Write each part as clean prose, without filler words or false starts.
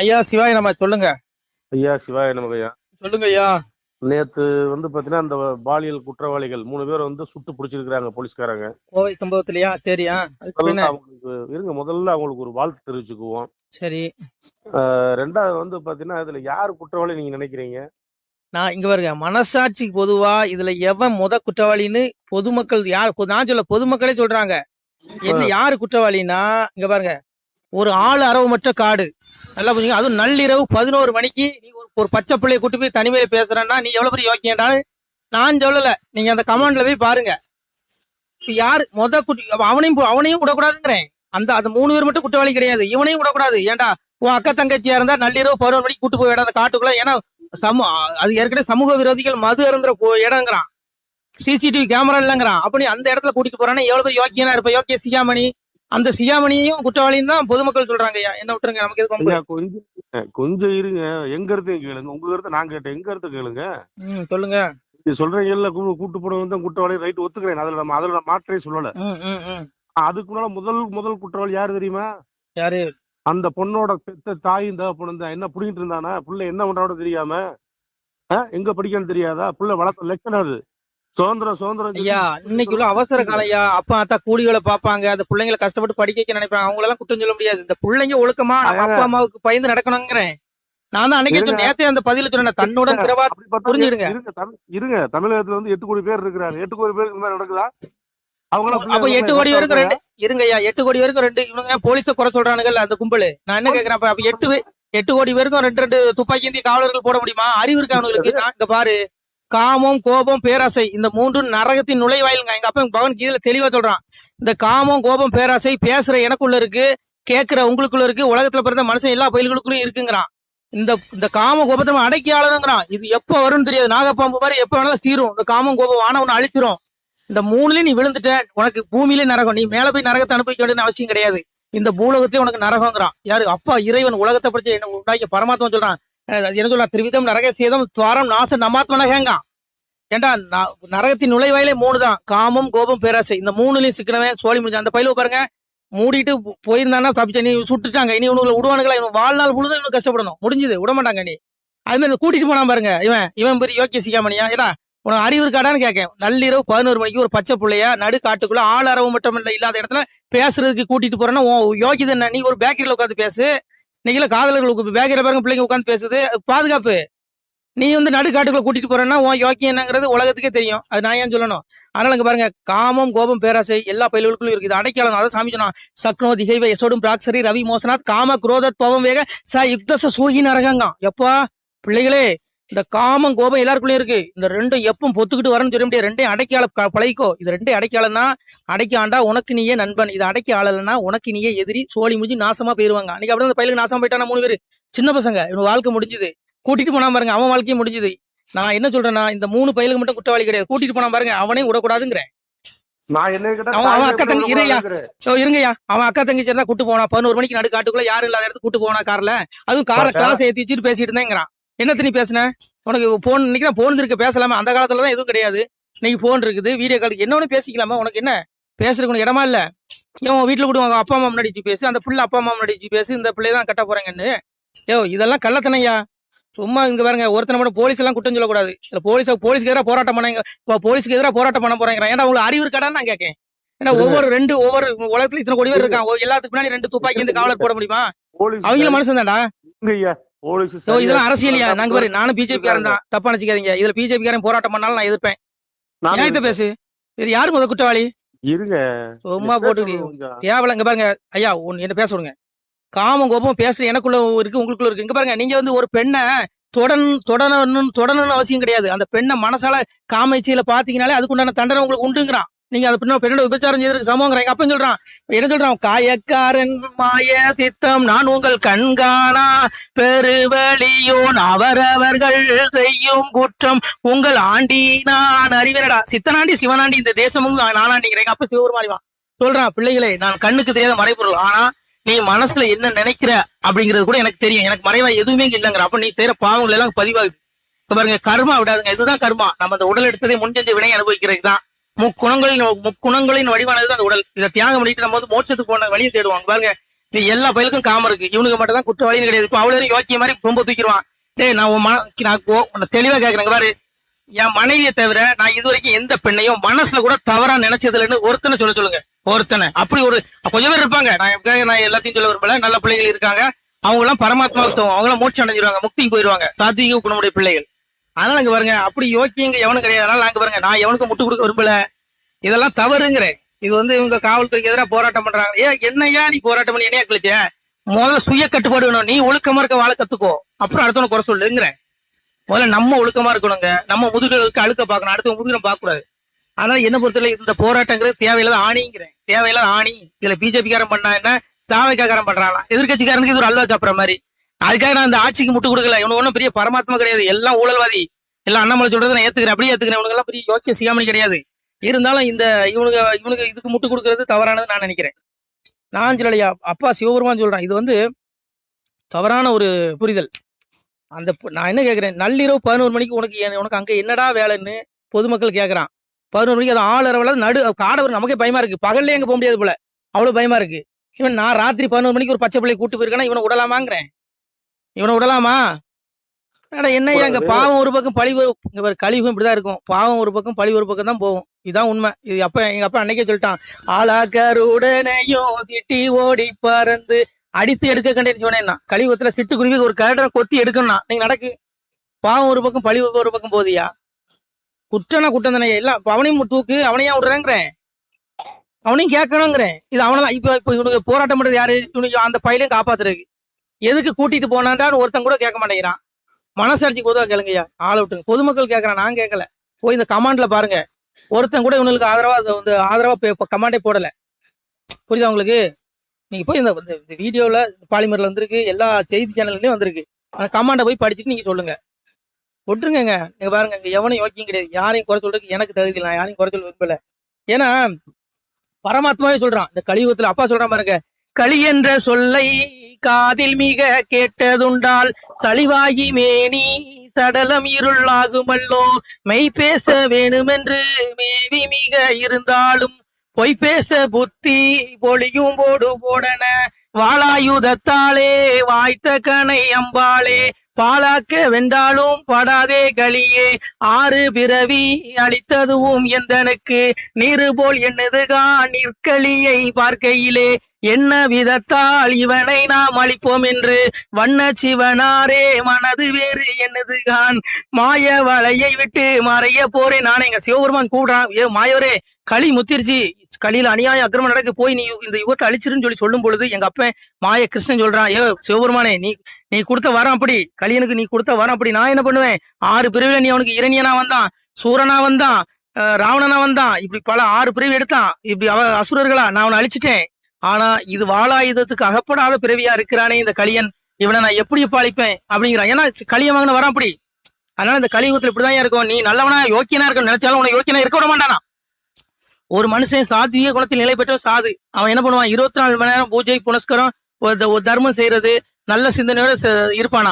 ஐயா சிவாய நம்ம சொல்லுங்க. ஐயா சிவாய நமக்கு ஐயா. சொல்லுங்க ஐயா. நேத்து பாத்தீங்கன்னா அந்த பாலியல் குற்றவாளிகள் 3 பேரை சுட்டு பிடிச்சிருக்காங்க போலீஸ்காரங்க. கோவை சம்பவத்திலயா? சரியா, முதல்ல அவங்களுக்கு முதல்ல அவங்களுக்கு ஒரு வாழ்த்து தெரிவிச்சுக்குவோம். சரி. ரெண்டாவது பாத்தீங்கன்னா இதுல யாரு குற்றவாளி நீங்க நினைக்கிறீங்க? நான் இங்க பாருங்க, மனசாட்சிக்கு பொதுவா இதுல எவன் குற்றவாளின்னு பொதுமக்கள் யார், நான் சொல்ல பொதுமக்களே சொல்றாங்க. என்ன யாரு குற்றவாளின்னா இங்க பாருங்க, ஒரு ஆள் அரவமற்ற காடு, நல்லா புரியுங்க. அதுவும் நள்ளிரவு 11 மணிக்கு நீ ஒரு பச்சை பிள்ளைய கூட்டு போய் தனிமையில பேசுறேன்னா நீ எவ்வளவு பெரிய யோக்கியன்றாலும் நான் சொல்லல. நீங்க அந்த கமாண்ட்ல போய் பாருங்க. யாரு அவனையும் விடக்கூடாதுங்கிறேன். அந்த 3 பேர் மட்டும் குற்றவாளி கிடையாது, இவனையும் விடக்கூடாது. ஏன்டா உன் அக்கா தங்கச்சியா இருந்தா நள்ளிரவு 11 மணிக்கு கூட்டு போய் அந்த காட்டுக்குள்ள, ஏன்னா அது ஏற்கனவே சமூக விரோதிகள் மது அருந்துற இடங்கிறான், சிசிடிவி கேமரா இல்லங்கிறான். அப்படி அந்த இடத்துல கூட்டிட்டு போறானே எவ்வளவு யோக்கியனா இருப்ப, யோக்கிய சிகாமணி. அந்த சிகாமணியையும் குற்றவாளின்னு தான் பொதுமக்கள் சொல்றாங்க. ஐயா என்ன விட்டுருங்க, நமக்கு எதுக்கு கொஞ்சம் இருங்க. எங்க கருத்து கேளுங்க, உங்க கருத்து நான் கேட்டேன், எங்க கருத்து கேளுங்க. சொல்லுங்க. சொல்றீங்கல்ல கூட்டு போனவங்க தான் குற்றவாளி, ரைட் ஒத்துக்கிறேன். அதுல மாற்றே சொல்லல. அதுக்கு முன்னால முதல் குற்றவாளி யாரு தெரியுமா? யாரு? அந்த பொண்ணோட பெத்த தாயும் தகப்பனும் தான். என்ன புடிங்கிட்டு இருந்தானா புள்ள என்ன பண்றானோ தெரியாம, எங்க படிக்கன்னு தெரியாதா? புள்ள வளர்த்த லட்சணம் அது. சுதந்திரம் ஐயா இன்னைக்கு உள்ள அவசர காலம் ஐயா. அப்பா அத்தா கூலிகளை பாப்பாங்க, அந்த பிள்ளைங்களை கஷ்டப்பட்டு படிக்க வைக்க நினைப்பாங்க. அவங்க எல்லாம் குற்றம் சொல்ல முடியாது. இந்த பிள்ளைங்க ஒழுக்கமா அப்பா அம்மாவுக்கு பயந்து நடக்கணுங்கிறேன். நான் தான் அன்னைக்கு நேத்தே அந்த பதில சொன்னேன், தன்னுடன் பிறவா. புரிஞ்சிருங்க. இருங்க, தமிழகத்துல 8 கோடி பேர் இருக்கிறாங்க. 8 கோடி பேருக்கு இந்த மாதிரி நடக்குதா? அப்ப 8 கோடி பேருக்கு 2 இருங்க ஐயா. 8 கோடி பேருக்கு 2 இவங்க போலீஸ குறை சொல்றானுங்கல்ல அந்த கும்பல். நான் என்ன கேக்குறேன், அப்ப 8 கோடி பேருக்கும் 2 துப்பாக்கி ஏந்தி காவலர்கள் போட முடியுமா? அறிவு இருக்கு அவனுங்களுக்கு? இங்க பாரு, காமம் கோபம் பேராசை இந்த 3 நரகத்தின் நுழைவாயிலுங்க. எங்க அப்பா பவன் கீழ தெளிவா சொல்றான். இந்த காமம் கோபம் பேராசை பேசுற எனக்குள்ள இருக்கு, கேட்கிற உங்களுக்குள்ள இருக்கு, உலகத்துல பிறந்த மனுஷன் எல்லா பயில்களுக்குள்ளும் இருக்குங்கிறான். இந்த காம கோபத்தை அடக்கி ஆளுங்கிறான். இது எப்ப வரும்னு தெரியாது, நாகப்பாம்பு மாதிரி எப்ப வேணாலும் சீரும். இந்த காமம் கோபம் ஆனவனை அழிச்சிரும். இந்த 3லயும் நீ விழுந்துட்ட, உனக்கு பூமியிலே நரகம். நீ மேல போய் நரகத்தை அனுபவிக்க வேண்டிய அவசியம் கிடையாது. இந்த பூலகத்திலே உனக்கு நரகங்கிறான். யாரு? அப்பா இறைவன் உலகத்தை படிச்சு என்ன உண்டாக்கிய பரமாத்மா சொல்றான். என்ன சொல்றான்? திருவிதம் நரக சேதம் துவாரம் நாச நமாத்மனகங்க. ஏண்டா நரகத்தின் நுழைவாயிலே 3 தான், காமம் கோபம் பேராசை. இந்த 3லயும் சிக்கனவன் சோழி முடிஞ்சான். அந்த பயில பாருங்க, மூடிட்டு போயிருந்தானா தப்பிச்ச, நீ சுட்டுட்டாங்க, இனி உனக்கு விடுவானுங்களா? இவன் வாழ்நாள் முழுதும் இவனுக்கு கஷ்டப்படணும், முடிஞ்சது விட மாட்டாங்க. நீ அது மாதிரி கூட்டிட்டு போனா பாருங்க, இவன் பெரிய யோக்கிய சிகாமணியா? ஏடா உனக்கு அறிவு இருக்காடான்னு கேட்கேன். நள்ளிரவு 11 மணிக்கு ஒரு பச்சை பிள்ளையா நடு காட்டுக்குள்ள ஆள் அரவு மட்டும் இல்ல இல்லாத இடத்துல பேசுறதுக்கு கூட்டிட்டு போறேன்னா யோகிதை என்ன? நீ ஒரு பேக்கரியில உட்காந்து பேசு. இன்னைக்குல காதலர்களுக்கு பேக்கரியில பாருங்க பிள்ளைங்க உட்காந்து பேசுது, பாதுகாப்பு. நீ நடு காட்டுக்குள்ள கூட்டிட்டு போறேன்னா யோக்கியம் என்னங்கிறது உலகத்துக்கே தெரியும். அது நான் ஏன் சொல்லணும்? அதனால இங்க பாருங்க, காமம் கோபம் பேராசை எல்லா பயில்களுக்குள்ளும் இருக்கு. இது அடைக்காலம். அதை சாமி சொன்னா, சக்னோ திகைவ யசோடும் பிராக்சரி ரவி மோசனாத் காம குரோதத் பவம் வேக ச யுக்த சூகி நரகங்க. எப்பா பிள்ளைகளே, இந்த காமம் கோபம் எல்லாருக்குள்ளயும் இருக்கு. இந்த 2 எப்பவும் பொத்துக்கிட்டு வரணும்னு சொல்ல முடியாது. 2 அடைக்கால பழகிக்கோ. இது 2 அடைக்காலன்னா, அடைக்க ஆண்டா உனக்கு நீயே நண்பன், இது அடைக்க ஆளலைன்னா உனக்கு நீயே எதிரி, சோழி முடிஞ்சு நாசமா போயிருவாங்க. அன்னைக்கு அப்படியே அந்த பயிலுக்கு நாசமா போயிட்டானா 3 பேரு சின்ன பசங்க. இவன் வாழ்க்கை முடிஞ்சுது. கூட்டிட்டு போனா பாருங்க, அவன் வாழ்க்கையும் முடிஞ்சுது. நான் என்ன சொல்றேன்னா, இந்த 3 பயிலுக்கு மட்டும் குற்றவாளி கிடையாது. கூட்டிட்டு போனா பாருங்க, அவனையும் விடக்கூடாதுங்கிறேன். அவன் அக்கா தங்கச்சி இருங்கய்யா, அவன் அக்கா தங்கச்சி இருந்தா கூட்டு போனா 11 மணிக்கு நடு காட்டுக்குள்ள யாரும் இல்லாத இடத்துக்கு கூட்டு போனா கார்ல, அதுவும் காரை கிளாஸ் ஏத்தி வச்சுட்டு பேசிட்டு இருந்தேங்கிறான். என்னத்த நீ பேசுன? உனக்கு போன் இன்னைக்கு போன் இருக்கு, பேசலாமா? அந்த காலத்துலதான் எதுவும் கிடையாது. இன்னைக்கு போன் இருக்குது, வீடியோ கால், என்ன பேசிக்கலாமா? உனக்கு என்ன பேசுறதுக்கு இடமா இல்ல? இவன் வீட்டுல கூட அப்பா அம்மா முன்னாடி பேசு, அந்த பிள்ளை அப்பா அம்மா முன்னாடி பேசு, இந்த பிள்ளைதான் கட்ட போறேங்கன்னு. இதெல்லாம் கள்ளத்தனையா. சும்மா இங்க பாருங்க, ஒருத்தனை மட்டும் போலீஸ் எல்லாம் குற்றம் சொல்லக்கூடாது. இல்ல போலீஸ்க்கு எதிராக போராட்டம் பண்ணாங்க, போலீஸ்க்கு எதிராக போராட்டம் பண்ண போறாங்க. ஏன்னா உங்களுக்கு அறிவு இருக்காடான்னு நான் கேட்கேன். ஏன்னா ஒவ்வொரு உலகத்துல இத்தனை கோடி பேர் இருக்கான், எல்லாத்துக்கு முன்னாடி 2 துப்பாக்கி இந்த காவலர் போட முடியுமா? அவங்களும் மனுஷன் தான்டா. இதெல்லாம் அரசியலியா? நாங்க பாரு, நானும் பிஜேபி காரன் தான், தப்பா நினைச்சுக்காதீங்க. இதுல பிஜேபி காரன் போராட்டம் பண்ணாலும் நான் எதிர்ப்பேன். நியாயத்தை பேசு. இது யாரு குற்றவாளி? இருங்க, சும்மா போட்டு தேவல. இங்க பாருங்க ஐயா, என்ன பேச விடுங்க. காமம் கோபம் பேசுற எனக்குள்ள இருக்கு, உங்களுக்குள்ள இருக்கு. இங்க பாருங்க, நீங்க ஒரு பெண்ணை தொடரணும்னு அவசியம் கிடையாது. அந்த பெண்ணை மனசால காமச்சியில பாத்தீங்கன்னாலே அதுக்குண்டான தண்டனை உங்களுக்கு உண்டுங்கிறான். நீங்க அந்த பெண்ணோட விபச்சாரம் செய்யறதுக்கு சமங்கிறாங்க. அப்ப சொல்றான், என்ன சொல்றான்? காயக்காரன் மாய சித்தம் நான் உங்கள் கண்காணா பெருவழியோன் அவரவர்கள் செய்யும் குற்றம் உங்கள் ஆண்டி நான் அறிவேனடா. சித்தனாண்டி சிவனாண்டி இந்த தேசமும் நானாண்டிங்கிறேன். அப்ப சிவபெருமானிவான் சொல்றான், பிள்ளைகளே நான் கண்ணுக்கு தெரியாத மறைபொருள், ஆனா நீ மனசுல என்ன நினைக்கிற அப்படிங்கிறது கூட எனக்கு தெரியும். எனக்கு மறைவா எதுவுமே இல்லைங்கிற. அப்ப நீ செய்யற பாவங்கள் எல்லாம் பதிவாகுது. பாருங்க, கர்மா விடாதுங்க. இதுதான் கர்மா. நம்ம அந்த உடல் எடுத்ததே முன்செஞ்ச வினை அனுபவிக்கிறது தான். முக்குணங்களின் வடிவானது அந்த உடல். இதை தியாகம் பண்ணிட்டு நம்ம மோட்சத்துக்கு போன வழியை தேடுவாங்க. பாருங்க, இது எல்லா பயிலுக்கும் காம இருக்கு. இவனுக்கு மட்டும் தான் குற்றவாளின்னு கிடையாது. இப்ப அவ்வளவு யோக்கிய மாதிரி ரொம்ப தூக்கிடுவான். டேய் நான் உன் தெளிவா கேக்குறேங்க பாரு, என் மனைவியை தவிர நான் இது வரைக்கும் எந்த பெண்ணையும் மனசுல கூட தவறா நினைச்சதுலன்னு ஒருத்தனை சொல்லுங்க. ஒருத்தனை அப்படி ஒரு கொஞ்சம் பேர் இருப்பாங்க. நான் எல்லாத்தையும் சொல்ல விரும்பல. நல்ல பிள்ளைகள் இருக்காங்க. அவங்க எல்லாம் பரமாத்மாவுக்கு அவங்க எல்லாம் மோட்சம் அடைஞ்சிருவாங்க, முக்திக்கு போயிடுவாங்க, சாத்வீக குணமுடைய பிள்ளைகள். அதனால இங்க பாருங்க, அப்படி யோக்கியங்க எவனும் கிடையாது. அதனால நாங்க பாருங்க, நான் எவனுக்கும் முட்டு கொடுக்க விரும்பல. இதெல்லாம் தவறுங்கிறேன். இது இவங்க காவல்துறைக்கு எதிராக போராட்டம் பண்றாங்க. என்னையா நீ போராட்டம் பண்ணி என்னையா கழிச்ச? முதல்ல சுய கட்டுப்பாடு வேணும். நீ ஒழுக்கமா இருக்க வாழ கத்துக்கோ, அப்புறம் அடுத்தவன குறை சொல்லுங்கிறேன். முதல்ல நம்ம ஒழுக்கமா இருக்கணுங்க. நம்ம முதுகுகளுக்கு அழுக்க பார்க்கணும், அடுத்த முதுகு பார்க்க கூடாது. அதனால என்ன பொறுத்தவரை இந்த போராட்டங்கிறது தேவையில்லாத ஆணிங்கிறேன். தேவையில்லாத ஆணி. இதுல பிஜேபிக்காரன் பண்ணா என்ன, தாவைக்காரன் பண்றாங்க, எதிர்கட்சிக்காரனுக்கு இது ஒரு அல்வா சாப்பிட்ற மாதிரி. அதுக்காக நான் இந்த ஆட்சிக்கு முட்டு கொடுக்கல. இவனு ஒன்றும் பெரிய பரமாத்மா கிடையாது. எல்லாம் ஊழல்வாதி. எல்லாம் அண்ணாமலை சொல்றதை நான் ஏத்துக்கிறேன், அப்படியே ஏத்துக்கிறேன். இவனுக்கு எல்லாம் பெரிய யோக்கிய சிகாமணி கிடையாது. இருந்தாலும் இந்த இவனுக்கு இதுக்கு முட்டு கொடுக்கறது தவறானது நான் நினைக்கிறேன். நான் சொல்லலையா, அப்பா சிவபெருமான் சொல்றான். இது தவறான ஒரு புரிதல். நான் என்ன கேட்கிறேன், நள்ளிரவு 11 மணிக்கு உனக்கு அங்க என்னடா வேலைன்னு பொதுமக்கள் கேட்கறான். 11 மணிக்கு அது ஆளரவள காடவர். நமக்கே பயமா இருக்கு. பகல்லே எங்க போக முடியாது போல, அவ்வளவு பயமா இருக்கு. இவன் நான் ராத்திரி 11 மணிக்கு ஒரு பச்சை பிள்ளை கூட்டு போயிருக்கானா, இவனை விடலாமாங்கிறேன். இவனை விடலாமா? என்னையா இங்க பாவம் ஒரு பக்கம் பழி கழிவு இப்படிதான் இருக்கும். பாவம் ஒரு பக்கம் பழி ஒரு பக்கம் தான் போகும். இதுதான் உண்மை. இது எங்க அப்பா அன்னைக்கே சொல்லிட்டான், ஆளாக்கருடனையும் திட்டி ஓடி பறந்து அடித்து எடுக்க கண்டேன்னு சொன்னேன்னா, கழிவுத்துல சிட்டுக்குருவி ஒரு கரடரை கொத்தி எடுக்கணும்னா நீங்க நடக்கு. பாவம் ஒரு பக்கம் பழி ஒரு பக்கம் போதியா? குற்றம்னா குற்றம் தானே. எல்லாம் அவனையும் தூக்கு, அவனையா விடுறேங்கிறேன், அவனையும் கேட்கணுங்கிறேன். இது அவனதான். இப்ப இவனுக்கு போராட்டம் பண்றது யாரு? இவனுக்கு அந்த பையனையும் காப்பாத்துறதுக்கு. எதுக்கு கூட்டிட்டு போனான்டான்னு ஒருத்தன் கூட கேட்க மாட்டேங்கிறான். மனசாட்சி பொதுவா கேளுங்கய்யா, ஆளை விட்டுங்க. பொதுமக்கள் கேட்கறான், நான் கேட்கல. போய் இந்த கமாண்ட்ல பாருங்க, ஒருத்தன் கூட இவனுக்கு ஆதரவா கமாண்டே போடல. புரியுதா உங்களுக்கு? நீங்க போய் இந்த வீடியோல பாலிமர்ல வந்திருக்கு, எல்லா செய்தி சேனல்லையும் வந்திருக்கு. அந்த கமாண்டை போய் படிச்சுட்டு நீங்க சொல்லுங்க. விட்டுருங்க. நீங்க பாருங்க, இங்க எவனும் யோக்கியம் கிடையாது. யாரையும் குறை சொல்றதுக்கு எனக்கு தகுதி இல்லை. யாரையும் குறை சொல்ல விரும்பல. ஏன்னா பரமாத்மாவே சொல்றான். இந்த கலியுகத்துல அப்பா சொல்றான் பாருங்க, களி என்ற சொல்லை காதில் மிக கேட்டதுண்டால் சளிவாகி மேனி சடலம் இருளாகுமல்லோ. மெய் பேச வேணுமென்று மேவி மிக இருந்தாலும் பொய் பேச புத்தி பொழியும் போடு போடன. வாளாயுதத்தாலே வாய்த்த கனை அம்பாளே பாலாக்க வென்றாலும் படாதே களியே. ஆறு பிறவி அளித்ததுவும் எந்தனுக்கு நீரு போல் என்னதுகான் நிற்களியை பார்க்கையிலே. என்ன விதத்தால் இவனை நாம் அளிப்போம் என்று வண்ண சிவனாரே மனது வேறு என்னதுகான். மாய வலையை விட்டு மறைய போறேன் நானே. எங்க சிவபெருமான் கூடுறான், ஏ மாயவரே களி முத்திருச்சு, களியில அநியாய அக்கிரமம் நடக்க போய் நீ இந்த யுகத்தை அழிச்சிருன்னு சொல்லும் பொழுது எங்க அப்பன் மாய கிருஷ்ணன் சொல்றான், ஏ சிவபெருமானே நீ கொடுத்த வரம் அப்படி, களியனுக்கு நீ கொடுத்த வரம் அப்படி. நான் என்ன பண்ணுவேன்? 6 பிரிவுல நீ அவனுக்கு இரணியனா வந்தான், சூரனா வந்தான், ராவணனா வந்தான், இப்படி பல 6 பிரிவு எடுத்தான். இப்படி அசுரர்களா நான் அவனை அழிச்சிட்டேன். ஆனா இது வாளாயுதத்துக்கு அகப்படாத பிறவியா இருக்கிறானே இந்த களியன், இவனை நான் எப்படி பாலிப்பேன் அப்படிங்கிறான். ஏன்னா களிய வாங்கின வரம் அப்படி. அதனால இந்த கலியுகத்துல இப்படிதான் இருக்கும். நீ நல்லவனா யோக்கியனா இருக்க நினைச்சாலும் உனக்கு யோக்கியனா இருக்க விட மாட்டானா. ஒரு மனுஷன் சாத்வீக குணத்தில் நிலை பெற்ற சாது, அவன் என்ன பண்ணுவான்? 24 மணி நேரம் பூஜை புனஸ்கரம் ஒரு தர்மம் செய்யறது, நல்ல சிந்தனையோட இருப்பானா.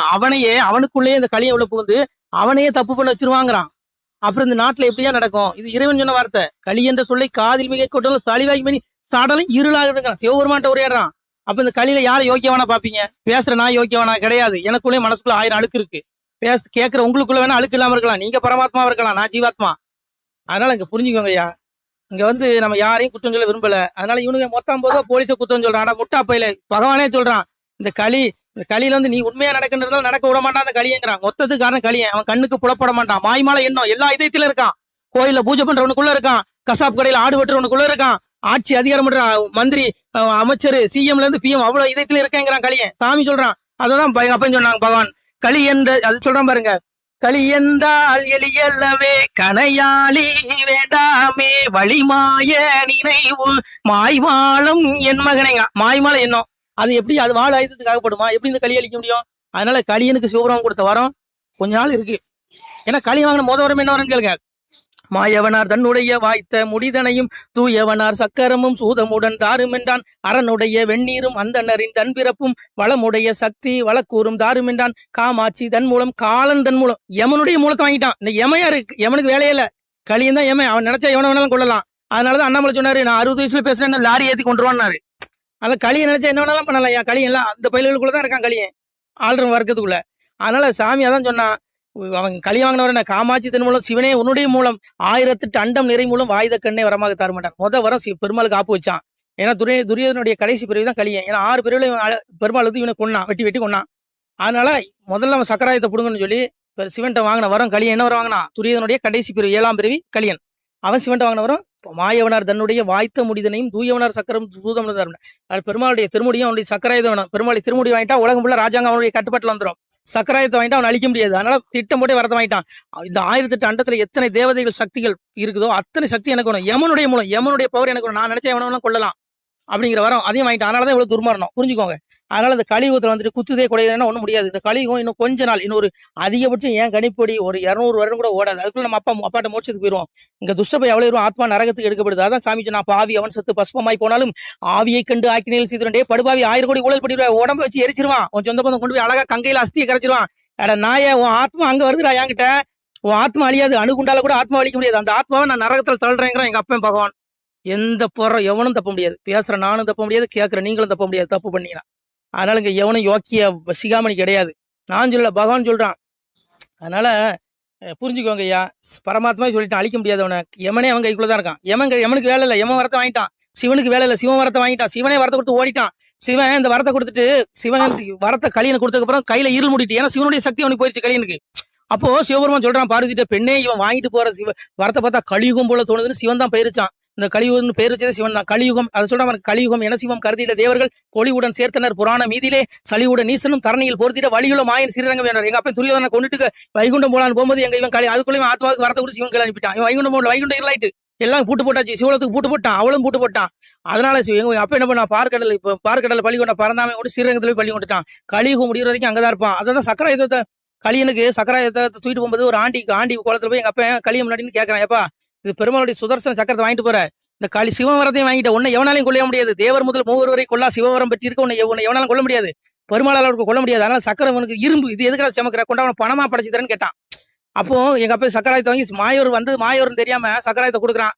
அவனுக்குள்ளேயே இந்த களியை உள்ள புகுந்து அவனையே தப்பு பண்ண வச்சிருவாங்கிறான். அப்புறம் இந்த நாட்டுல எப்படியா நடக்கும்? இது இறைவன் சொன்ன வார்த்தை. களி என்ற சொல்லை காதில் மிக கொட்டாலும் சளிவாகி மணி சாடலும் இருளாகுதுங்கிறான். சிவபெருமான்ட்ட உரையாடுறான். அப்ப இந்த களியில யாரை யோக்கியவானா பாப்பீங்க? பேசுற நான் யோக்கியவானா? கிடையாது. எனக்குள்ளே மனசுக்குள்ள 1000 அழுக்கு இருக்கு. கேட்கிற உங்களுக்குள்ள வேணா அழுக்கு இல்லாம இருக்கலாம். நீங்க பரமாத்மாவா இருக்கலாம், நான் ஜீவாத்மா. அதனால இங்க புரிஞ்சுக்கோங்க ஐயா. இங்க நம்ம யாரையும் குற்றம் சொல்ல விரும்பல. அதனால இவனுங்க மொத்தம் போதும் போலீஸை குற்றம் சொல்றான். முட்டா பையில பகவானே சொல்றான், இந்த களியில நீ உண்மையா நடக்கின்றதால நடக்க விட மாட்டான் அந்த களியங்கிறான். மொத்தத்துக்கு காரணம் களியன். அவன் கண்ணுக்கு புலப்பட மாட்டான். மாய்மால எண்ணம் எல்லா இதயத்திலும் இருக்கான். கோயில பூஜை பண்றவனுக்குள்ள இருக்கான், கசாப் கடையில ஆடு வெட்டுறவனுக்குள்ள இருக்கான், ஆட்சி அதிகாரம் பண்ற மந்திரி அமைச்சர் சிஎம்ல இருந்து பிஎம் அவ்வளவு இதயத்துல இருக்கேங்கிறான் களியன். சாமி சொல்றான். அததான் அப்பன்னு சொன்னாங்க பகவான். களி என்ற அது சொல்றான் பாருங்க, களி என்றால் எளியல்லவே கனையாளி வேண்டாமே வழிமாய நினைவு மாய்மாலம் என் மகனேங்க. மாய்மால எண்ணம் அது எப்படி? அது வாழ ஆயுதத்துக்கு ஆகப்படுமா? எப்படி இந்த களி அளிக்க முடியும்? அதனால களியனுக்கு சிவபெருமான் கொடுத்த வரம் கொஞ்ச நாள் இருக்கு. ஏன்னா களி வாங்கின வரம் என்ன வரன்னு கேளுங்க. மாயவனார் தன்னுடைய வாய்த்த முடிதனையும் தூயவனார் சக்கரமும் சூதமுடன் தாருமென்றான். அரனுடைய வெந்நீரும் அந்தனரின் தன்பிறப்பும் வளமுடைய சக்தி வளக்கூறும் தாருமென்றான். காமாட்சி தன் மூலம் காலன் தன் மூலம் யமனுடைய மூலத்தை வாங்கிட்டான். இந்த யமையா இருக்கு, யமனுக்கு வேலையே இல்ல. களியன் தான் யமன். அவன் நினைச்சா எவனை வேணாலும் கொள்ளலாம். அதனாலதான் அண்ணாமலை சொன்னாரு, நான் 60 வயசுல பேசுறேன், லாரி ஏத்தி கொண்டுருவான்னாரு. அந்த களியை நினைச்சா என்ன வேணாலும் பண்ணலாம் ஐயா. களி எல்லாம் அந்த பயில்களுக்குள்ளதான் இருக்கான் களியன், ஆள்ற வர்க்கத்துக்குள்ள. அதனால சாமி அதான் சொன்னா, அவங்க களி வாங்கினவர் என்ன, காமாட்சி தன் மூலம் சிவனே உன்னுடைய மூலம் 1008 அண்டம் நிறை மூலம் வாயுத கண்ணே வரமாக தர மாட்டான். வரம் பெருமாளுக்கு ஆப்பு வச்சான். ஏன்னா துரியோதனுடைய கடைசி பிரிவு தான் களியன். ஏன்னா 6 பிரிவுல பெருமாள் வந்து இவனை கொன்னான், வெட்டி கொன்னான். அதனால முதல்ல அவன் சக்கராயத்தை புடுங்கன்னு சொல்லி சிவன்ட்ட வாங்கின வரம் களியன். என்ன வரம் வாங்கினா? துரியோதனுடைய கடைசி பிரிவு 7ஆம் பிரிவி களியன். அவன் சிவன்ட்ட வாங்கின வரம் மாயவனார் தன்னுடைய வாய்த்த முடிதனையும் தூயவனார் சக்கரம் தூதம் பெருமாளுடைய திருமுடியும் அவனுடைய சக்கராயுதம் வேணும். பெருமாளை திருமுடி வாங்கிட்டா உலகம் ஃபுல்லா ராஜாங்க அவனுடைய கட்டுப்பாட்டுல வந்துடும். சக்கராயத்தை வாங்கிட்டா அவன் அழிக்க முடியாது. அதனால திட்டம் போட்டே வரத வாங்கிட்டான். இந்த 1008 அண்டத்துல எத்தனை தேவதைகள் சக்திகள் இருக்குதோ அத்தனை சக்தி எனக்கு வேணும். யமனுடைய மூலம், யமனுடைய பவர் எனக்கு வேணும். நான் நினைச்சா எவனும் கொள்ளலாம் அப்படிங்கிற வரம் அதையும் வாங்கிட்டான். அதனாலதான் இவ்வளவு துர்மரணம், புரிஞ்சுக்கோங்க. அதனால இந்த கலியுகத்துல வந்துட்டு குத்துதே குடையுதுன்னா ஒண்ணும் முடியாது. இந்த கலியுகம் இன்னும் கொஞ்ச நாள், இன்னும் ஒரு அதிகபட்சம் ஏன் கணிப்படி ஒரு 200 வருடம் கூட ஓடாது. அதுக்குள்ள நம்ம அப்பாட்ட மோட்சத்துக்கு போயிடுவோம். இங்க துஷ்டபை எவ்வளவு ஆத்மா நரகத்துக்கு எடுக்கப்படுது. அதான் சாமி சொன்னா, பாவி அவன் சத்து பஸ்பமாய் போனாலும் ஆவியை கண்டு ஆக்கினியில் செய்துடே படுபாவி 1000 கோடி ஊழல் பண்ணிடுவா, உடம்ப வச்சு எரிச்சிருவான். உன் சொந்த பந்தம் கொண்டு போய் அழகா கங்கையில அஸ்தியை கரைச்சிருவான். அட நாய, உன் ஆத்மா அங்க வருதுடா என்கிட்ட. உன் ஆத்மா அழியாது, அணுகுண்டால கூட ஆத்மா அழிக்க முடியாது. அந்த ஆத்மாவை நான் நரகத்துல தள்ளுறேங்கிறான் எங்க அப்பன் பகவான். எந்த போற எவனும் தப்ப முடியாது. பேசுற நானும் தப்ப முடியாது, கேட்கிற நீங்களும் தப்ப முடியாது தப்பு பண்ணீங்கன்னா. அதனால இங்க எவனும் யோக்கிய சிகாமணி கிடையாது. நான் சொல்ல, பகவான் சொல்றான். அதனால புரிஞ்சுக்கோங்க ஐயா. பரமாத்மா சொல்லிட்டான், அழிக்க முடியாது அவனை. யமனே அவன் கைக்குள்ளதான் இருக்கான். யமனுக்கு வேலை இல்லை, யமன் வரத்தை வாங்கிட்டான். சிவனுக்கு வேலை இல்லை, சிவன் வரத்தை வாங்கிட்டான். சிவனே வரத்தை கொடுத்து ஓடிட்டான். சிவன் இந்த வரத்தை கொடுத்துட்டு, சிவன் வரத்தை களியனை கொடுத்ததுக்கு அப்புறம் கையில இருள் முடிட்டு. ஏன்னா சிவனுடைய சக்தி அவனுக்கு போயிடுச்சு களியனுக்கு. அப்போ சிவபெருமான் சொல்றான் பார்வதிட்ட, பெண்ணே இவன் வாங்கிட்டு போற வரத்தை பார்த்தா கலியுகம் போல தோணுதுன்னு சிவன் தான் பெயரிச்சான். இந்த கலியுகம்னு பேர் வச்சதே சிவன் தான். கலியுகம் அதை சொல்றான், கலியுகம் என சிவம் கருதிட தேவர்கள் பொலிவுடன் சேர்த்தனர் புராண மீதிலே சலிவுடன் நீசனும் தரணியில் பொருத்திட வழியுள்ள மாயன் சிறங்க வேணும். எங்க அப்பன் துரியோதனை கொண்டுட்டு வைகுண்டம் போலான்னு போகும்போது எங்க இவன் அதுக்குள்ளேயும் ஆத்மாவுக்கு வரத்தை கூட சிவன் கிளம்பிட்டான். இவன் வைகுண்டம் போல, வைகுண்டம் இருளாயிட்டு எல்லாம் பூட்டு போட்டாச்சு. சிவலத்துக்கு பூட்டு போட்டான், அவளும் பூட்டு போட்டான். அதனால எங்க அப்ப என்ன பண்ணா, பார்க்கடல பள்ளி கொண்ட பறந்தாம கூட ஸ்ரீரங்கத்துல போய் பள்ளி கொண்டுட்டான். கலியுகம் முடிகிற வரைக்கும் அங்கதான் இருப்பான். அதான் சக்கராயுதத்தை, களியனுக்கு சக்கராயுதத்தை தூக்கிட்டு போகும்போது ஒரு ஆண்டி குளத்துல போய் எங்க அப்ப களிய முன்னாடின்னு கேட்கறான், ஏப்பா இது பெருமாளுடைய சுதர்சன சக்கரத்தை வாங்கிட்டு போற, இந்த சிவவரத்தையும் வாங்கிட்ட, உன்னை எவனாலையும் கொள்ள முடியாது. தேவர் முதல் 3 வரை கொல்லா சிவவரம் பெற்றிருக்க உன்னை எவனாலும் கொள்ள முடியாது, பெருமாளாளருக்கு கொள்ள முடியாது. அதனால சக்கரம் உனக்கு இரும்பு, இது எதுக்காக சமக்கிற கொண்டா அவனை பணமா படைச்சு தரேன்னு கேட்டான். அப்போ எங்க அப்பா சக்கராயத்தை வாங்கி மாயோர்னு தெரியாம சக்கராயத்தை கொடுக்குறான்.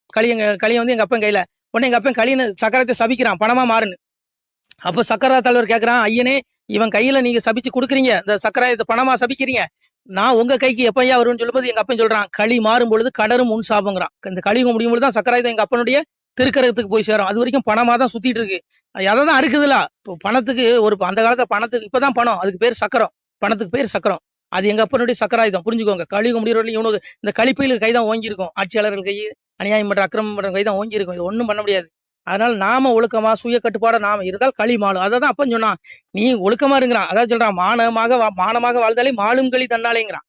களியை வந்து எங்க அப்பன் கையில. உடனே எங்க அப்பன் களின்னு சக்கராயத்தை சபிக்கிறான், பணமா மாறுன்னு. அப்போ சக்கரா தலைவர் கேட்கறான், ஐயனே இவன் கையில நீங்க சபிச்சு கொடுக்குறீங்க, இந்த சக்கராயத்தை பணமா சபிக்கிறீங்க, நான் உங்க கைக்கு எப்பையா வரும்னு சொல்லும்போது எங்க அப்பன் சொல்றான், களி மாறும் பொழுது கடரும் முன் சாபங்கிறான். இந்த கலியுகம் முடியும் பொழுது தான் சக்கராயுதம் எங்க அப்பனுடைய திருக்கரத்துக்கு போய் சேரும். அது வரைக்கும் பணமா தான் சுத்திட்டு இருக்கு. அதான் இருக்குதுல்ல. இப்போ பணத்துக்கு அந்த காலத்துல பணத்துக்கு இப்பதான் பணம், அதுக்கு பேர் சக்கரம், பணத்துக்கு பேர் சக்கரம். அது எங்க அப்பனுடைய சக்கராயுதம், புரிஞ்சுக்கோங்க. கலியுகம் முடிகிறவர்கள் இவனுக்கு இந்த கலிப்பையில கைதான் ஓங்கியிருக்கும். ஆட்சியாளர்கள் கை, அநியாயம் பண்ற அக்கிரமம் பண்ற கைதான் ஓங்கியிருக்கும். இது ஒண்ணும் பண்ண முடியாது. அதனால நாம ஒழுக்கமா சுய கட்டுப்பாட நாம இருந்தால் களி மாளும். அதான் அப்பன்னு சொன்னான், நீ ஒழுக்கமா இருக்கிறான். அதான் சொல்றான், மானமாக வாழ்ந்தாலே மாலும் களி தன்னாலேங்கிறான்.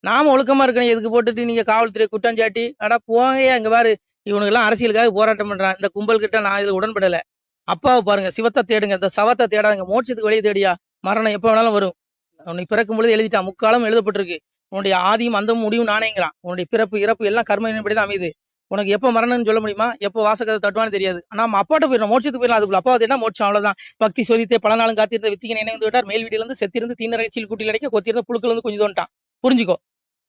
நாம ஒழுக்கமா இருக்கணும். எதுக்கு போட்டுட்டு நீங்க காவல்துறை குற்றஞ்சாட்டி, அடா போங்க அங்க பாரு, இவனுக்கு எல்லாம் அரசியலுக்காக போராட்டம் பண்றான். இந்த கும்பல் கிட்ட நான் இதுல உடன்படல. அப்பாவை பாருங்க, சிவத்தை தேடுங்க, இந்த சவத்தை தேடாங்க, மோட்சத்துக்கு வெளியே தேடியா. மரணம் எப்ப வேணாலும் வரும். உன்னை பிறக்கும் பொழுது எழுதிட்டான், முக்காலம் எழுதப்பட்டிருக்கு. உன்னுடைய ஆதியும் அந்த முடிவும் நானேங்கிறான். உன்னுடைய பிறப்பு இறப்பு எல்லாம் கர்மப்படிதான் அமையுது. உனக்கு எப்ப மரணம்னு சொல்ல முடியுமா, எப்போ வாசகத்தை தட்டுவான்னு தெரியாது. நம்ம அப்பாட்ட போயிடணும், மோட்சத்துக்கு போயிடலாம். அதுக்குள்ள அப்பாவை தேடினா மோட்சம், அவ்வளவுதான். பக்தி சோதித்தே பல நாளும் காத்திருந்த வித்திகன் நினைந்து விட்டார். மேல் வீட்டில இருந்து செத்திருந்து தீனரட்சியில் கூட்டில் அடைக்க கொத்திருந்த புழுக்கள் வந்து கொஞ்சம் தோன்ட்டான். புரிஞ்சுக்கோ,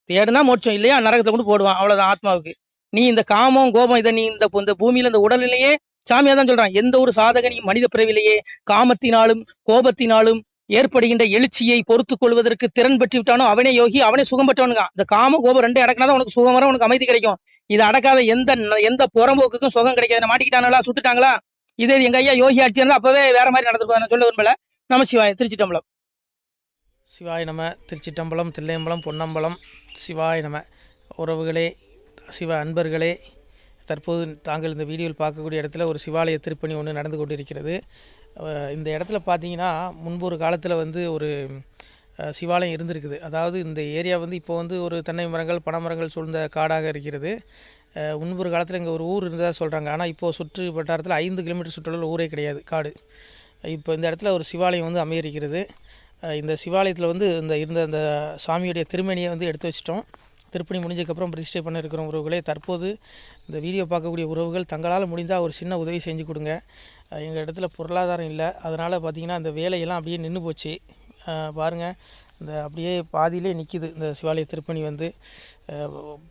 தேடுனா மோட்சம், இல்லையா நரகத்தை கொண்டு போடுவான், அவ்வளவுதான் ஆத்மாவுக்கு. நீ இந்த காமம் கோபம் இதை நீ இந்த பூமியில இந்த உடலிலேயே சாமியா தான் சொல்றான், எந்த ஒரு சாதகனையும் மனித பிறவிலேயே காமத்தினாலும் கோபத்தினாலும் ஏற்படுகின்ற எழுச்சியை பொறுத்து கொள்வதற்கு திறன் பெற்று விட்டானோ அவனே யோகி, அவனே சுகம் பெற்றவனுங்க. இந்த காம கோபம் 2 அடக்கினாதான் உனக்கு சுகம் வரும், உனக்கு அமைதி கிடைக்கும். இதை அடக்காத எந்த புறம்போக்குக்கும் சுகம் கிடைக்காது. மாட்டிக்கிட்டாங்களா, சுட்டுட்டாங்களா, இதே எங்க ஐயா யோகி ஆட்சி இருந்தா அப்பவே வேற மாதிரி நடந்திருக்கும். சொல்ல விரும்பல. நமச்சிவாய. திருச்சிட்டம்பலம். சிவாய நம. திருச்சிட்டம்பலம், தில்லையம்பலம், பொன்னம்பலம். சிவாய நம. உறவுகளே, சிவ அன்பர்களே, தற்போது தாங்கள் இந்த வீடியோவில் பார்க்கக்கூடிய இடத்துல ஒரு சிவாலய திருப்பணி ஒன்று நடந்து கொண்டிருக்கிறது. இந்த இடத்துல பார்த்தீங்கன்னா முன்பு ஒரு காலத்தில் வந்து ஒரு சிவாலயம் இருந்திருக்குது. அதாவது இந்த ஏரியா வந்து இப்போ வந்து ஒரு தென்னை மரங்கள் பனைமரங்கள் சூழ்ந்த காடாக இருக்கிறது. முன்பு ஒரு காலத்தில் இங்கே ஒரு ஊர் இருந்ததாக சொல்கிறாங்க. ஆனால் இப்போது சுற்று வட்டாரத்தில் 5 கிலோமீட்டர் சுற்றுலாவில் ஊரே கிடையாது, காடு. இப்போ இந்த இடத்துல ஒரு சிவாலயம் வந்து அமையிருக்கிறது. இந்த சிவாலயத்தில் வந்து இருந்த அந்த சாமியுடைய திருமணியை வந்து எடுத்து வச்சிட்டோம். திருப்பணி முடிஞ்சதுக்கப்புறம் பிரதிஷ்டை பண்ண இருக்கிற உறவுகளே, தற்போது இந்த வீடியோ பார்க்கக்கூடிய உறவுகள் தங்களால் முடிந்தால் ஒரு சின்ன உதவி செஞ்சு கொடுங்க. எங்கள் இடத்துல பொருளாதாரம் இல்லை, அதனால் பார்த்திங்கன்னா அந்த வேலையெல்லாம் அப்படியே நின்று போச்சு. பாருங்கள், இந்த அப்படியே பாதியிலே நிற்கிது இந்த சிவாலய திருப்பணி வந்து.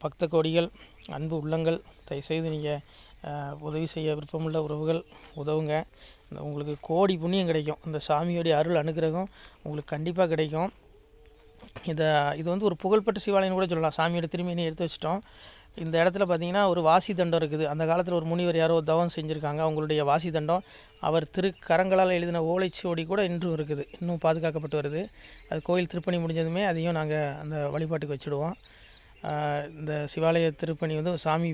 பக்த கோடிகள், அன்பு உள்ளங்கள், தயவுசெய்து நீங்கள் உதவி செய்ய விருப்பமுள்ள உறவுகள் உதவுங்க. உங்களுக்கு கோடி புண்ணியம் கிடைக்கும். இந்த சாமியோடைய அருள் அனுகிரகம் உங்களுக்கு கண்டிப்பாக கிடைக்கும். இது வந்து ஒரு புகழ்பெற்ற சிவாலயம்னு கூட சொல்லலாம். சாமியோட திருமேனி எடுத்து வச்சிட்டோம். இந்த இடத்துல பார்த்திங்கன்னா ஒரு வாசி தண்டம் இருக்குது. அந்த காலத்தில் ஒரு முனிவர் யாரோ தவம் செஞ்சுருக்காங்க. அவங்களுடைய வாசி தண்டம் அவர் திருக்கரங்களால் எழுதின ஓலைச்சுவடி கூட இன்றும் இருக்குது, இன்னும் பாதுகாக்கப்பட்டு வருது. அது கோயில் திருப்பணி முடிஞ்சதுமே அதையும் நாங்கள் அந்த வழிபாட்டுக்கு வச்சுடுவோம். இந்த சிவாலய திருப்பணி வந்து சாமி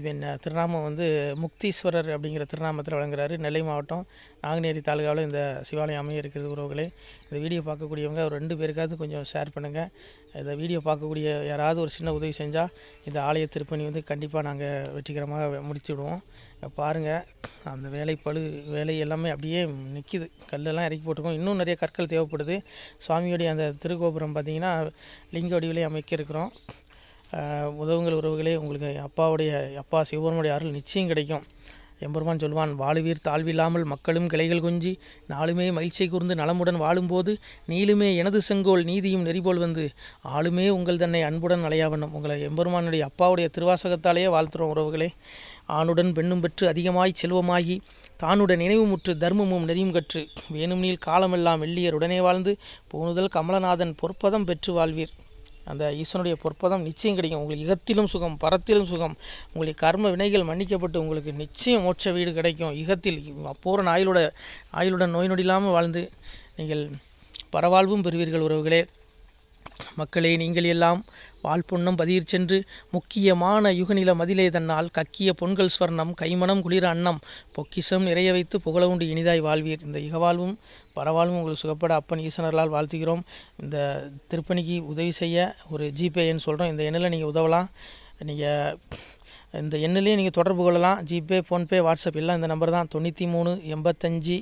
திருநாமம் வந்து முக்தீஸ்வரர் அப்படிங்கிற திருநாமத்தில் வழங்குறாரு. நெல்லை மாவட்டம் நாங்குநேரி தாலுகாவில் இந்த சிவாலயம் அமைய இருக்கிறது. உறவுகளே, இந்த வீடியோ பார்க்கக்கூடியவங்க ஒரு 2 பேருக்காவது கொஞ்சம் ஷேர் பண்ணுங்கள். இந்த வீடியோ பார்க்கக்கூடிய யாராவது ஒரு சின்ன உதவி செஞ்சால் இந்த ஆலய திருப்பணி வந்து கண்டிப்பாக நாங்கள் வெற்றிகரமாக முடிச்சுடுவோம். பாருங்கள், அந்த வேலை எல்லாமே அப்படியே நிற்கிது. கல்லெல்லாம் இறக்கி போட்டிருக்கோம். இன்னும் நிறைய கற்கள் தேவைப்படுது. சுவாமியோடைய அந்த திருக்கோபுரம் பார்த்திங்கன்னா லிங்க வடிவிலே அமைக்க இருக்கிறோம். உதவுங்கள் உறவுகளே. உங்களுக்கு அப்பா சிவபெருமானுடைய அருள் நிச்சயம் கிடைக்கும். எம்பெருமான் சொல்வான், வாழுவீர் தாழ்வில்லாமல் மக்களும் கிளைகள் கொஞ்சி நாளுமே மகிழ்ச்சி கூர்ந்து நலமுடன் வாழும்போது நீளுமே எனது செங்கோல் நீதியும் நெறிபோல் வந்து ஆளுமே உங்கள் தன்னை அன்புடன் அலையாவண்ணம். உங்களை எம்பெருமானுடைய அப்பாவுடைய திருவாசகத்தாலேயே வாழ்த்துறோம் உறவுகளே. ஆணுடன் பெண்ணும் பெற்று அதிகமாய் செல்வமாகி தானுடன் நினைவுமுற்று தர்மமும் நெறியும் கற்று வேணும் நீள் காலமெல்லாம் வெள்ளியர் உடனே வாழ்ந்து போனுதல் கமலநாதன் பொற்பதம் பெற்று வாழ்வீர். அந்த ஈசனுடைய பொற்பதம் நிச்சயம் கிடைக்கும். உங்களுக்கு இகத்திலும் சுகம், பரத்திலும் சுகம். உங்களுடைய கர்ம வினைகள் மன்னிக்கப்பட்டு உங்களுக்கு நிச்சயம் மோட்ச வீடு கிடைக்கும். இகத்தில் பூரண ஆயுளுடன் நோய் நொடி இல்லாமல் வாழ்ந்து நீங்கள் பரவாழ்வும் பெறுவீர்கள் உறவுகளே. மக்களே, நீங்கள் எல்லாம் வாழ்பொன்னம் பதியிற் சென்று முக்கியமான யுகநில மதிலே தன்னால் கக்கிய பொன்கள் ஸ்வர்ணம் கைமணம் குளிர அன்னம் பொக்கிஷம் நிறைய வைத்து புகழவுண்டு இனிதாய் வாழ்வீர். இந்த இகவாழ்வும் பரவாழ்வும் உங்களுக்கு சுகப்பட அப்பன் ஈசனர்களால் வாழ்த்துகிறோம். இந்த திருப்பணிக்கு உதவி செய்ய ஒரு ஜிபே எண் சொல்கிறோம். இந்த எண்ணில் நீங்கள் உதவலாம். நீங்கள் இந்த எண்ணிலேயே நீங்கள் தொடர்பு கொள்ளலாம். ஜிபே, ஃபோன்பே, வாட்ஸ்அப் எல்லாம் இந்த நம்பர் தான். 93 85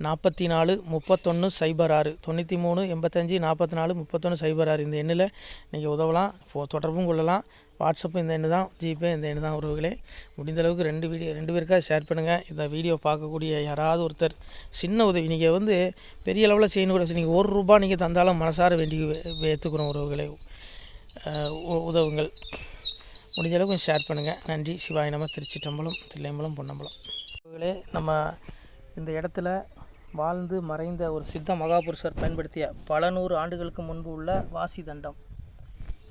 44 31 06 93 85 44 31 06. இந்த எண்ணில் நீங்கள் உதவலாம், தொடர்பும் கொள்ளலாம். வாட்ஸ்அப்பு இந்த எண்ணு தான், ஜிபே இந்த எண்ணு தான் உறவுகளே. முடிந்தளவுக்கு 2 பேருக்காக ஷேர் பண்ணுங்கள். இந்த வீடியோ பார்க்கக்கூடிய யாராவது ஒருத்தர் சின்ன உதவி, நீங்கள் வந்து பெரிய அளவில் செய்யணும் கூட, நீங்கள் ₹1 நீங்கள் தந்தாலும் மனசார வேண்டி ஏற்றுக்கிறோம் உறவுகளே. உதவுங்கள். முடிஞ்ச அளவுக்கு ஷேர் பண்ணுங்கள். நன்றி. சிவாய நம. திருச்சிற்றம்பலம், தில்லையம்பலம், பொன்னம்பலம். உறவுகளே, நம்ம இந்த இடத்துல வாழ்ந்து மறைந்த ஒரு சித்த மகாபுருஷர் பயன்படுத்திய பல 100 ஆண்டுகளுக்கு முன்பு உள்ள வாசி தண்டம்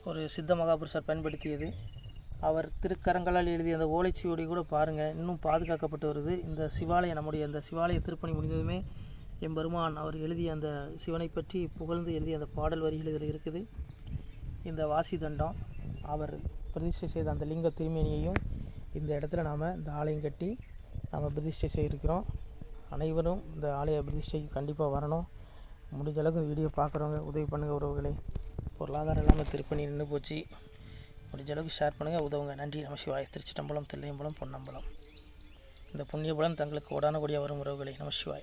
ஒரு சித்த மகாபுருஷர் பயன்படுத்தியது. அவர் திருக்கரங்களால் எழுதிய அந்த ஓலைச்சுவடி கூட பாருங்கள், இன்னும் பாதுகாக்கப்பட்டு வருது. இந்த சிவாலயம், நம்முடைய அந்த சிவாலய திருப்பணி முடிந்ததுமே எம்பெருமான் அவர் எழுதிய அந்த சிவனை பற்றி புகழ்ந்து எழுதிய அந்த பாடல் வரிகள் இதில் இருக்குது. இந்த வாசி தண்டம் அவர் பிரதிஷ்டை செய்த அந்த லிங்க திருமேனியையும் இந்த இடத்துல நாம் இந்த ஆலயம் கட்டி நாம் பிரதிஷ்டை செய்திருக்கிறோம். அனைவரும் இந்த ஆலய பிரதிஷ்டைக்கு கண்டிப்பாக வரணும். முடிஞ்ச அளவுக்கு இந்த வீடியோ பார்க்குறவங்க உதவி பண்ணுங்கள் உறவுகளே. பொருளாதாரம் இல்லாமல் திருப்பணி நின்று போச்சு. முடிஞ்ச அளவுக்கு ஷேர் பண்ணுங்கள், உதவுங்க. நன்றி. நம சிவாய. திருச்சிற்றம்பலம், தில்லையம்பலம், பொன்னம்பலம். இந்த புண்ணிய பலன் தங்களுக்கு கோடான கோடியாக வரும் உறவுகளே. நம சிவாய.